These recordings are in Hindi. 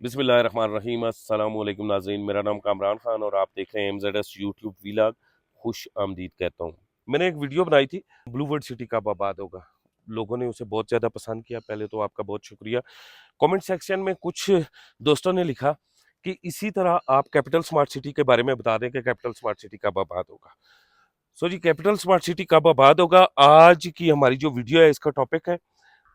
बिस्मिल्लाहिर्रहमानिर्रहीम अस्सलाम वालेकुम नाज़रीन। मेरा नाम कामरान खान और आप देख रहे हैं MZS यूट्यूब वीलॉग। खुश आमदीद कहता हूँ। मैंने एक वीडियो बनाई थी, ब्लू वर्ल्ड सिटी कब आबाद होगा। लोगों ने उसे बहुत ज़्यादा पसंद किया। पहले तो आपका बहुत शुक्रिया। कमेंट सेक्शन में कुछ दोस्तों ने लिखा कि इसी तरह आप कैपिटल स्मार्ट सिटी के बारे में बता दें कि कैपिटल स्मार्ट सिटी कब आबाद होगा। जी, कैपिटल स्मार्ट सिटी कब आबाद होगा, आज की हमारी जो वीडियो है इसका टॉपिक है।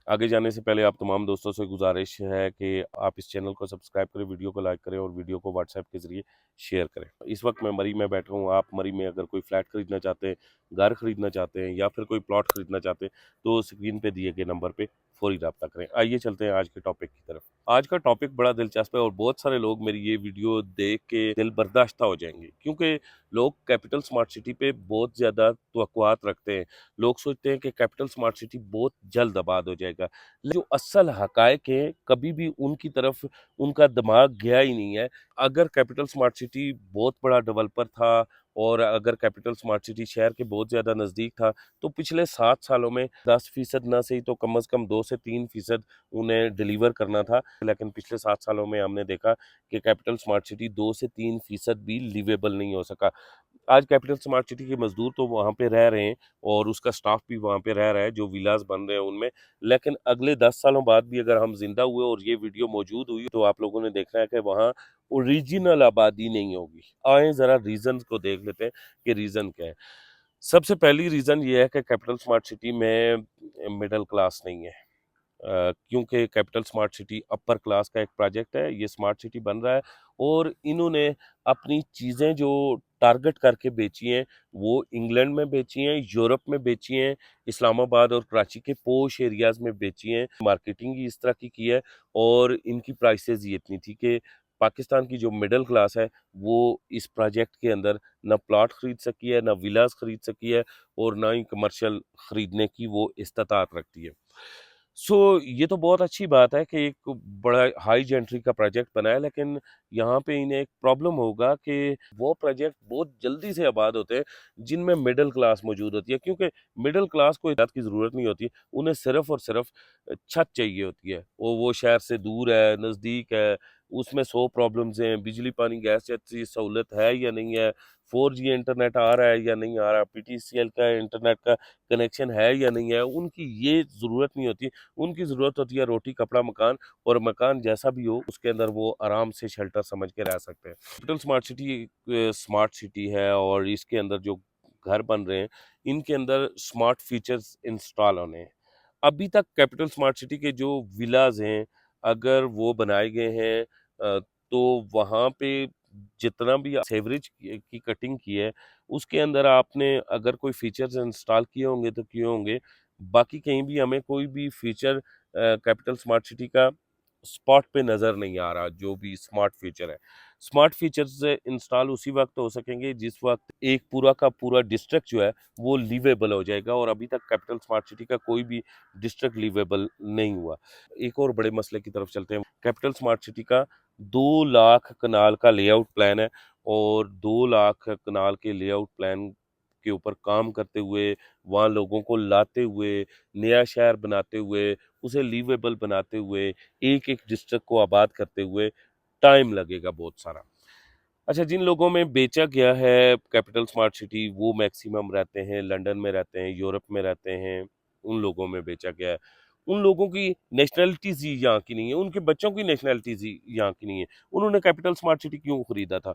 आगे जाने से पहले आप तमाम दोस्तों से गुजारिश है कि आप इस चैनल को सब्सक्राइब करें, वीडियो को लाइक करें और वीडियो को व्हाट्सएप के ज़रिए शेयर करें। इस वक्त मैं मरी में बैठा हूँ। आप मरी में अगर कोई फ्लैट खरीदना चाहते हैं, घर खरीदना चाहते हैं या फिर कोई प्लॉट खरीदना चाहते हैं तो स्क्रीन पे दिए गए नंबर पे फौरी रब्ता करें। आइए चलते हैं आज के टॉपिक की तरफ। आज का टॉपिक बड़ा दिलचस्प है और बहुत सारे लोग मेरी ये वीडियो देख के दिल बर्दाश्त हो जाएंगे, क्योंकि लोग कैपिटल स्मार्ट सिटी पे बहुत ज़्यादा तवक्कुआत रखते हैं। लोग सोचते हैं कि कैपिटल स्मार्ट सिटी बहुत जल्द आबाद हो जाएगा। जो असल हकायक हैं कभी भी उनकी तरफ उनका दिमाग गया ही नहीं है। अगर कैपिटल स्मार्ट सिटी बहुत बड़ा डेवलपर था और अगर कैपिटल स्मार्ट सिटी शहर के बहुत ज़्यादा नज़दीक था तो पिछले 7 सालों में 10% ना सही तो कम से कम 2 से 3% उन्हें डिलीवर करना था। लेकिन पिछले 7 सालों में हमने देखा कि कैपिटल स्मार्ट सिटी 2 से 3% भी लिवेबल नहीं हो सका। आज कैपिटल स्मार्ट सिटी के मजदूर तो वहाँ पे रह रहे हैं और उसका स्टाफ भी वहाँ पे रह रहा है, जो विलास बन रहे हैं उनमें। लेकिन अगले 10 सालों बाद भी अगर हम जिंदा हुए और ये वीडियो मौजूद हुई तो आप लोगों ने देखना है कि वहाँ ओरिजिनल आबादी नहीं होगी। आए ज़रा रीज़न को देख लेते हैं कि रीज़न क्या है। सबसे पहली रीज़न ये है कि कैपिटल स्मार्ट सिटी में मिडिल क्लास नहीं है। क्योंकि capital smart city upper class का एक प्रोजेक्ट है। ये स्मार्ट सिटी बन रहा है और इन्होंने अपनी चीज़ें जो टारगेट करके बेची हैं वो इंग्लैंड में बेची हैं, यूरोप में बेची हैं, इस्लामाबाद और कराची के पोश एरियाज़ में बेची हैं। मार्केटिंग ही इस तरह की है और इनकी प्राइसेस ही इतनी थी कि पाकिस्तान की जो मिडिल क्लास है वो इस प्रोजेक्ट के अंदर ना प्लॉट खरीद सकी है, ना विलास खरीद सकी है और ना ही कमर्शियल खरीदने की वो इस्तात रखती है। ये तो बहुत अच्छी बात है कि एक बड़ा हाई जेंट्री का प्रोजेक्ट बना है, लेकिन यहाँ पे इन्हें एक प्रॉब्लम होगा कि वो प्रोजेक्ट बहुत जल्दी से आबाद होते हैं जिनमें मिडिल क्लास मौजूद होती है, क्योंकि मिडिल क्लास को इजाज़त की ज़रूरत नहीं होती। उन्हें सिर्फ और सिर्फ छत चाहिए होती है। वो शहर से दूर है, नज़दीक है, उसमें 100 प्रॉब्लम्स हैं, बिजली पानी गैस जैसी सहूलत है या नहीं है, 4G इंटरनेट आ रहा है या नहीं आ रहा, PTCL का इंटरनेट का कनेक्शन है या नहीं है, उनकी ये ज़रूरत नहीं होती। उनकी ज़रूरत होती है रोटी, कपड़ा, मकान, और मकान जैसा भी हो उसके अंदर वो आराम से शेल्टर समझ के रह सकते हैं। कैपिटल स्मार्ट सिटी एक स्मार्ट सिटी है और इसके अंदर जो घर बन रहे हैं इनके अंदर स्मार्ट फीचर्स इंस्टॉल होने हैं। अभी तक कैपिटल स्मार्ट सिटी के जो विलाज हैं अगर वो बनाए गए हैं तो वहाँ पे जितना भी सेवरेज की कटिंग की है उसके अंदर आपने अगर कोई फीचर्स इंस्टॉल किए होंगे तो किए होंगे। बाकी कहीं भी हमें कोई भी फीचर कैपिटल स्मार्ट सिटी का स्पॉट पे नज़र नहीं आ रहा। जो भी स्मार्ट फीचर है, स्मार्ट फीचर्स इंस्टॉल उसी वक्त हो सकेंगे जिस वक्त एक पूरा का पूरा डिस्ट्रिक्ट जो है वो लिवेबल हो जाएगा, और अभी तक कैपिटल स्मार्ट सिटी का कोई भी डिस्ट्रिक्ट लिवेबल नहीं हुआ। एक और बड़े मसले की तरफ चलते हैं। कैपिटल स्मार्ट सिटी का 2 लाख कनाल का लेआउट प्लान है और 2 लाख कनाल के लेआउट प्लान के ऊपर काम करते हुए, वहाँ लोगों को लाते हुए, नया शहर बनाते हुए, उसे लिवेबल बनाते हुए, एक एक डिस्ट्रिक्ट को आबाद करते हुए टाइम लगेगा बहुत सारा। अच्छा, जिन लोगों में बेचा गया है कैपिटल स्मार्ट सिटी वो मैक्सिमम रहते हैं लंदन में, रहते हैं यूरोप में, रहते हैं। उन लोगों में बेचा गया है। उन लोगों की नेशनैलिटीज़ ही यहाँ की नहीं है, उनके बच्चों की नेशनैलिटीज़ ही यहाँ की नहीं है। उन्होंने कैपिटल स्मार्ट सिटी क्यों खरीदा था?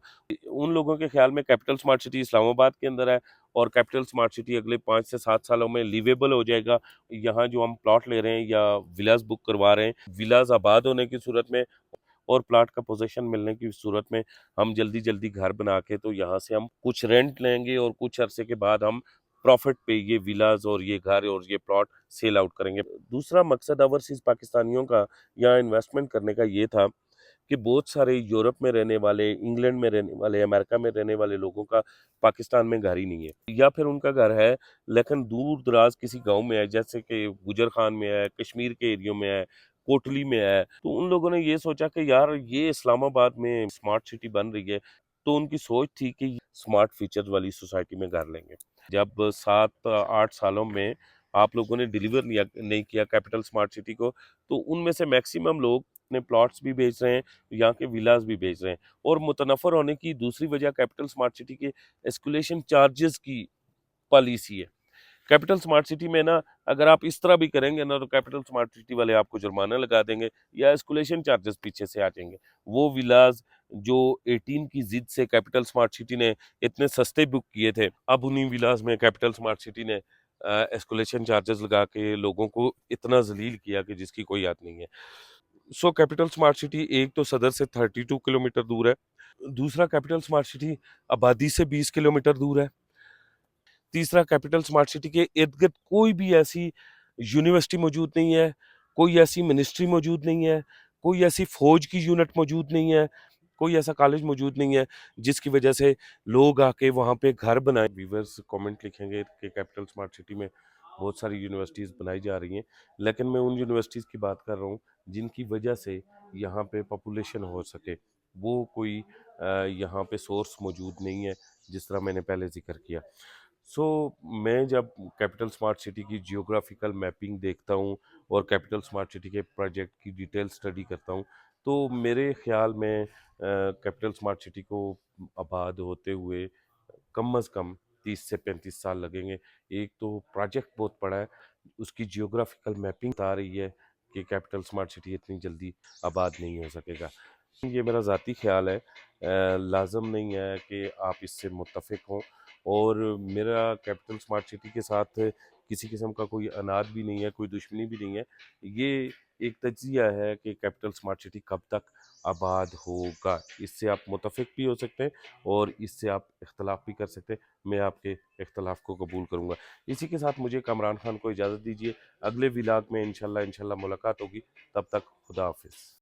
उन लोगों के ख्याल में कैपिटल स्मार्ट सिटी इस्लामाबाद के अंदर है और कैपिटल स्मार्ट सिटी अगले 5 से 7 सालों में लिवेबल हो जाएगा। यहाँ जो हम प्लॉट ले रहे हैं या विलास बुक करवा रहे हैं, विलास आबाद होने की सूरत में और प्लाट का पोजीशन मिलने की सूरत में हम जल्दी जल्दी घर बना के तो यहाँ से हम कुछ रेंट लेंगे और कुछ अरसे के बाद हम प्रॉफिट पे ये विलाज और ये घर और ये प्लॉट सेल आउट करेंगे। दूसरा मकसद ओवरसीज पाकिस्तानियों का यहाँ इन्वेस्टमेंट करने का ये था कि बहुत सारे यूरोप में रहने वाले, इंग्लैंड में रहने वाले, अमेरिका में रहने वाले लोगों का पाकिस्तान में घर ही नहीं है, या फिर उनका घर है लेकिन दूर दराज किसी गांव में है, जैसे कि गुजर खान में है, कश्मीर के एरियो में है, कोटली में है। तो उन लोगों ने ये सोचा कि यार ये इस्लामाबाद में स्मार्ट सिटी बन रही है, तो उनकी सोच थी कि स्मार्ट फीचर वाली सोसाइटी में घर लेंगे। जब 7-8 सालों में आप लोगों ने डिलीवर नहीं किया कैपिटल स्मार्ट सिटी को, तो उनमें से मैक्सिमम लोग अपने प्लॉट्स भी बेच रहे हैं, यहाँ के विलास भी बेच रहे हैं। और मुतनफ़र होने की दूसरी वजह कैपिटल स्मार्ट सिटी के एस्कुलेशन चार्जेस की पॉलिसी है। कैपिटल स्मार्ट सिटी में ना, अगर आप इस तरह भी करेंगे ना, तो कैपिटल स्मार्ट सिटी वाले आपको जुर्माना लगा देंगे या एस्कुलेशन चार्जेस पीछे से आ जाएंगे। वो विलाज जो 18 की जिद से कैपिटल स्मार्ट सिटी ने इतने सस्ते बुक किए थे, अब उन्हीं विलाज में कैपिटल स्मार्ट सिटी ने एस्कुलेशन चार्जेस लगा के लोगों को इतना जलील किया कि जिसकी कोई याद नहीं है। सो कैपिटल स्मार्ट सिटी एक तो सदर से 32 किलोमीटर दूर है, दूसरा कैपिटल स्मार्ट सिटी आबादी से 20 किलोमीटर दूर है, तीसरा कैपिटल स्मार्ट सिटी के इर्द-गिर्द कोई भी ऐसी यूनिवर्सिटी मौजूद नहीं है, कोई ऐसी मिनिस्ट्री मौजूद नहीं है, कोई ऐसी फ़ौज की यूनिट मौजूद नहीं है, कोई ऐसा कॉलेज मौजूद नहीं है, जिसकी वजह से लोग आके वहाँ पे घर बनाएँ। व्यूअर्स कमेंट लिखेंगे कि कैपिटल स्मार्ट सिटी में बहुत सारी यूनिवर्सिटीज़ बनाई जा रही हैं, लेकिन मैं उन यूनिवर्सिटीज़ की बात कर रहा हूँ, जिनकी वजह से यहाँ पे पॉपुलेशन हो सके। वो कोई यहाँ पे सोर्स मौजूद नहीं है, जिस तरह मैंने पहले ज़िक्र किया। सो मैं जब कैपिटल स्मार्ट सिटी की जियोग्राफिकल मैपिंग देखता हूँ और कैपिटल स्मार्ट सिटी के प्रोजेक्ट की डिटेल स्टडी करता हूँ, तो मेरे ख्याल में कैपिटल स्मार्ट सिटी को आबाद होते हुए कम अज़ कम 30 से 35 साल लगेंगे। एक तो प्रोजेक्ट बहुत बड़ा है, उसकी जियोग्राफिकल मैपिंग बता रही है कि कैपिटल स्मार्ट सिटी इतनी जल्दी आबाद नहीं हो सकेगा। ये मेरा ज़ाती ख़्याल है, लाज़िम नहीं है कि आप इससे मुत्तफ़िक हों। और मेरा कैपिटल स्मार्ट सिटी के साथ किसी किस्म का कोई अनाद भी नहीं है, कोई दुश्मनी भी नहीं है। ये एक तज्ज़िया है कि कैपिटल स्मार्ट सिटी कब तक आबाद होगा। इससे आप मुत्तफ़िक भी हो सकते हैं और इससे आप इख्तलाफ भी कर सकते हैं। मैं आपके इख्तलाफ को कबूल करूँगा। इसी के साथ मुझे कामरान खान को इजाज़त दीजिए। अगले व्लॉग में इंशाल्लाह मुलाकात होगी। तब तक खुदा हाफ़िज़।